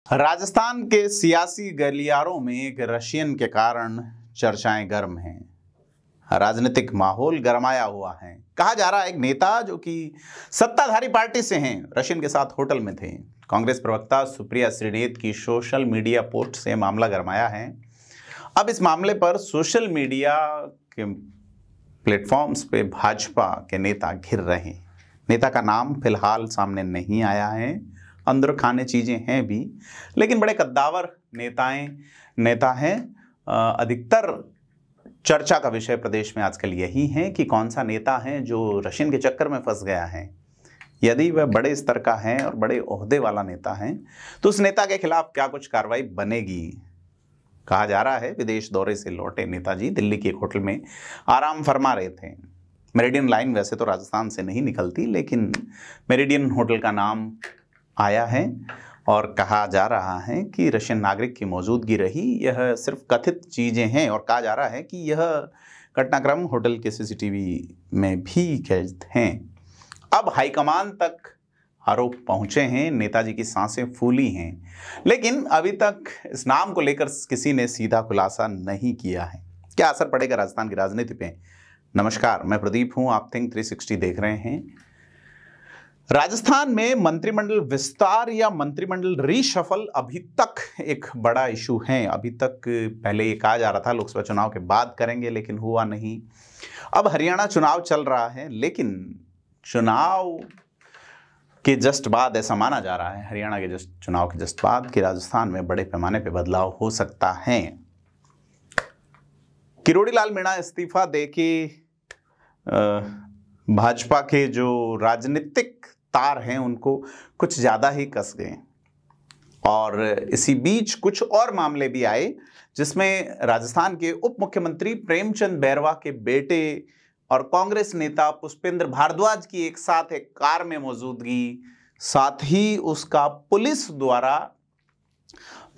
राजस्थान के सियासी गलियारों में एक रशियन के कारण चर्चाएं गर्म हैं। राजनीतिक माहौल गरमाया हुआ है। कहा जा रहा है एक नेता जो कि सत्ताधारी पार्टी से हैं, रशियन के साथ होटल में थे। कांग्रेस प्रवक्ता सुप्रिया श्रीनेत की सोशल मीडिया पोस्ट से मामला गरमाया है। अब इस मामले पर सोशल मीडिया के प्लेटफॉर्म्स पे भाजपा के नेता घिर रहे हैं। नेता का नाम फिलहाल सामने नहीं आया है, अंदर खाने चीजें हैं भी, लेकिन बड़े कद्दावर नेता हैं। अधिकतर चर्चा का विषय प्रदेश में आजकल यही है कि कौन सा नेता है जो रशियन के चक्कर में फंस गया है। यदि वह बड़े स्तर का है और बड़े ओहदे वाला नेता है तो उस नेता के खिलाफ क्या कुछ कार्रवाई बनेगी। कहा जा रहा है विदेश दौरे से लौटे नेताजी दिल्ली के एक होटल में आराम फरमा रहे थे। मेरिडियन लाइन वैसे तो राजस्थान से नहीं निकलती, लेकिन मेरिडियन होटल का नाम आया है और कहा जा रहा है कि रशियन नागरिक की मौजूदगी रही। यह सिर्फ कथित चीज़ें हैं और कहा जा रहा है कि यह घटनाक्रम होटल के सीसीटीवी में भी कैद हैं। अब हाईकमान तक आरोप पहुंचे हैं, नेताजी की सांसें फूली हैं, लेकिन अभी तक इस नाम को लेकर किसी ने सीधा खुलासा नहीं किया है। क्या असर पड़ेगा राजस्थान की राजनीति पे? नमस्कार, मैं प्रदीप हूं, आप थिंक 360 देख रहे हैं। राजस्थान में मंत्रिमंडल विस्तार या मंत्रिमंडल रीशफल अभी तक एक बड़ा इशू है। अभी तक पहले ये कहा जा रहा था लोकसभा चुनाव के बाद करेंगे, लेकिन हुआ नहीं। अब हरियाणा चुनाव चल रहा है, लेकिन चुनाव के जस्ट बाद ऐसा माना जा रहा है, हरियाणा के चुनाव के जस्ट बाद, कि राजस्थान में बड़े पैमाने पर बदलाव हो सकता है। किरोड़ी लाल मीणा इस्तीफा देके भाजपा के जो राजनीतिक तार हैं उनको कुछ ज़्यादा ही कस गए और इसी बीच कुछ और मामले भी आए जिसमें राजस्थान के उप मुख्यमंत्री प्रेमचंद बैरवा के बेटे और कांग्रेस नेता पुष्पेंद्र भारद्वाज की एक साथ एक कार में मौजूदगी, साथ ही उसका पुलिस द्वारा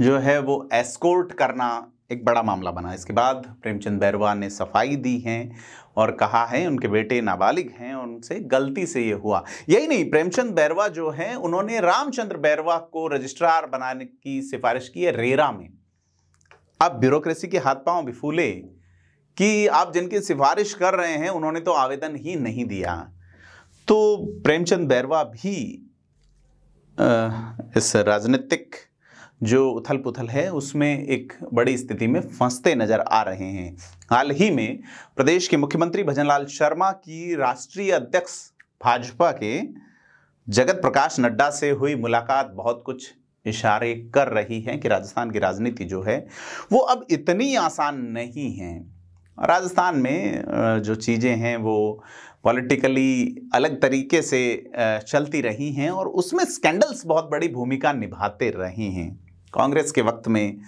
जो है वो एस्कॉर्ट करना एक बड़ा मामला बना। इसके बाद प्रेमचंद बैरवा ने सफाई दी है और कहा है उनके बेटे नाबालिग हैं और उनसे गलती से ये हुआ। यही नहीं, प्रेमचंद बैरवा जो हैं उन्होंने रामचंद्र बैरवा को रजिस्ट्रार बनाने की सिफारिश की है रेरा में। अब ब्यूरोक्रेसी के हाथ पांव भी फूले कि आप जिनकी सिफारिश कर रहे हैं उन्होंने तो आवेदन ही नहीं दिया। तो प्रेमचंद बैरवा भी इस राजनीतिक जो उथल पुथल है उसमें एक बड़ी स्थिति में फंसते नजर आ रहे हैं। हाल ही में प्रदेश के मुख्यमंत्री भजनलाल शर्मा की राष्ट्रीय अध्यक्ष भाजपा के जगत प्रकाश नड्डा से हुई मुलाकात बहुत कुछ इशारे कर रही है कि राजस्थान की राजनीति जो है वो अब इतनी आसान नहीं है। राजस्थान में जो चीज़ें हैं वो पॉलिटिकली अलग तरीके से चलती रही हैं और उसमें स्कैंडल्स बहुत बड़ी भूमिका निभाते रहे हैं। कांग्रेस के वक्त में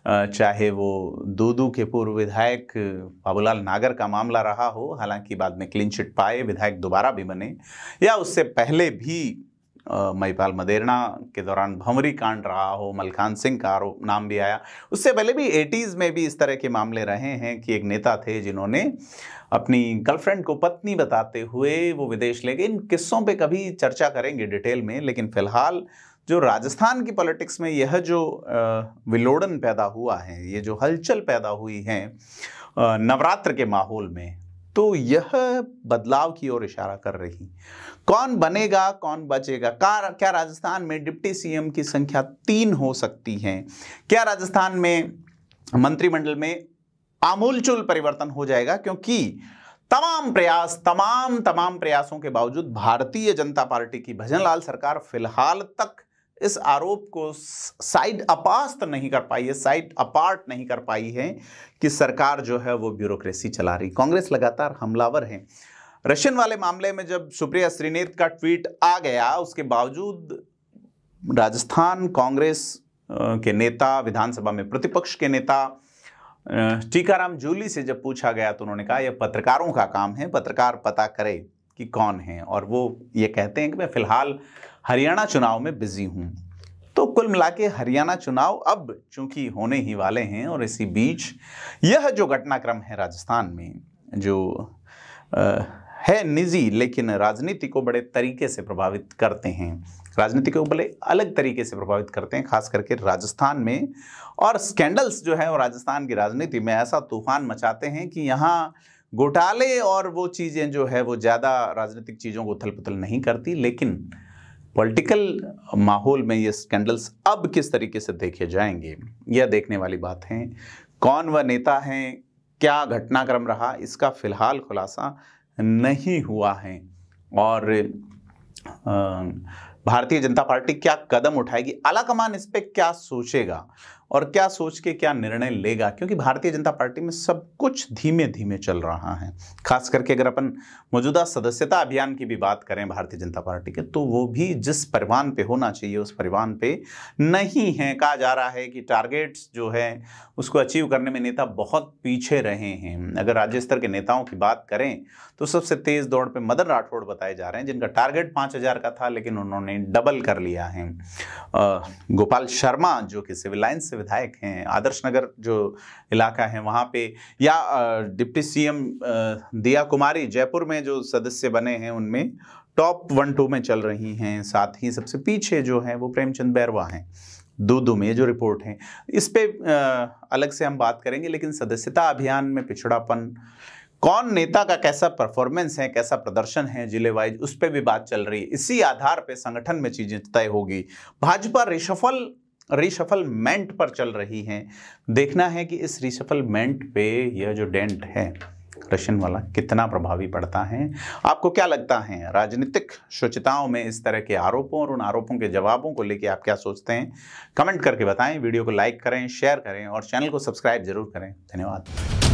चाहे वो दूदू के पूर्व विधायक बाबूलाल नागर का मामला रहा हो, हालांकि बाद में क्लीन चिट पाए, विधायक दोबारा भी बने, या उससे पहले भी महिपाल मदेरणा के दौरान भंवरी कांड रहा हो, मलखान सिंह का आरोप नाम भी आया। उससे पहले भी 80s में भी इस तरह के मामले रहे हैं कि एक नेता थे जिन्होंने अपनी गर्लफ्रेंड को पत्नी बताते हुए वो विदेश ले गए। इन किस्सों पे कभी चर्चा करेंगे डिटेल में, लेकिन फिलहाल जो राजस्थान की पॉलिटिक्स में यह जो विलोड़न पैदा हुआ है, ये जो हलचल पैदा हुई है नवरात्र के माहौल में, तो यह बदलाव की ओर इशारा कर रही। कौन बनेगा, कौन बचेगा? क्या राजस्थान में डिप्टी सीएम की संख्या 3 हो सकती है? क्या राजस्थान में मंत्रिमंडल में आमूलचूल परिवर्तन हो जाएगा? क्योंकि तमाम प्रयासों के बावजूद भारतीय जनता पार्टी की भजनलाल सरकार फिलहाल तक इस आरोप को साइड अपार्ट नहीं कर पाई है कि सरकार जो है वो ब्यूरोक्रेसी चला रही। कांग्रेस लगातार हमलावर है। रशियन वाले मामले में जब सुप्रिया श्रीनेत का ट्वीट आ गया, उसके बावजूद राजस्थान कांग्रेस के नेता, विधानसभा में प्रतिपक्ष के नेता टीकाराम जूली से जब पूछा गया तो उन्होंने कहा यह पत्रकारों का काम है, पत्रकार पता करे कि कौन है, और वो ये कहते हैं कि मैं फिलहाल हरियाणा चुनाव में बिजी हूं। तो कुल मिला के हरियाणा चुनाव अब चूंकि होने ही वाले हैं और इसी बीच यह जो घटनाक्रम है राजस्थान में जो है निजी, लेकिन राजनीति को बड़े तरीके से प्रभावित करते हैं। राजनीति को बड़े अलग तरीके से प्रभावित करते हैं, खास करके राजस्थान में। और स्कैंडल्स जो है वो राजस्थान की राजनीति में ऐसा तूफान मचाते हैं कि यहाँ घोटाले और वो चीज़ें जो है वो ज़्यादा राजनीतिक चीज़ों को उथल पुथल नहीं करती, लेकिन पॉलिटिकल माहौल में ये स्कैंडल्स अब किस तरीके से देखे जाएंगे, यह देखने वाली बात है। कौन वह नेता हैं, क्या घटनाक्रम रहा, इसका फिलहाल खुलासा नहीं हुआ है। और भारतीय जनता पार्टी क्या कदम उठाएगी, आलाकमान इस पे क्या सोचेगा और क्या सोच के क्या निर्णय लेगा, क्योंकि भारतीय जनता पार्टी में सब कुछ धीमे धीमे चल रहा है। खास करके अगर अपन मौजूदा सदस्यता अभियान की भी बात करें भारतीय जनता पार्टी के, तो वो भी जिस परिमाण पे होना चाहिए उस परिमाण पे नहीं है। कहा जा रहा है कि टारगेट्स जो है उसको अचीव करने में नेता बहुत पीछे रहे हैं। अगर राज्य स्तर के नेताओं की बात करें तो सबसे तेज दौड़ पे मदन राठौड़ बताए जा रहे हैं, जिनका टारगेट 5000 का था, लेकिन उन्होंने डबल कर लिया है। गोपाल शर्मा जो कि सिविल लाइन्स से विधायक हैं, आदर्श नगर जो इलाका है वहाँ पे, या डिप्टी सीएम दिया कुमारी जयपुर में जो सदस्य बने हैं उनमें टॉप 1-2 में चल रही हैं। साथ ही सबसे पीछे जो है वो प्रेमचंद बैरवा हैं, 2-2 में जो रिपोर्ट है। इस पे अलग से हम बात करेंगे, लेकिन सदस्यता अभियान में पिछड़ापन, कौन नेता का कैसा परफॉर्मेंस है, कैसा प्रदर्शन है जिले वाइज, उस पर भी बात चल रही है। इसी आधार पे संगठन में चीजें तय होगी। भाजपा रिशफलमेंट पर चल रही है। देखना है कि इस रिशफलमेंट पे यह जो डेंट है रशियन वाला कितना प्रभावी पड़ता है। आपको क्या लगता है, राजनीतिक शुचिताओं में इस तरह के आरोपों और उन आरोपों के जवाबों को लेकर आप क्या सोचते हैं, कमेंट करके बताएं। वीडियो को लाइक करें, शेयर करें और चैनल को सब्सक्राइब जरूर करें। धन्यवाद।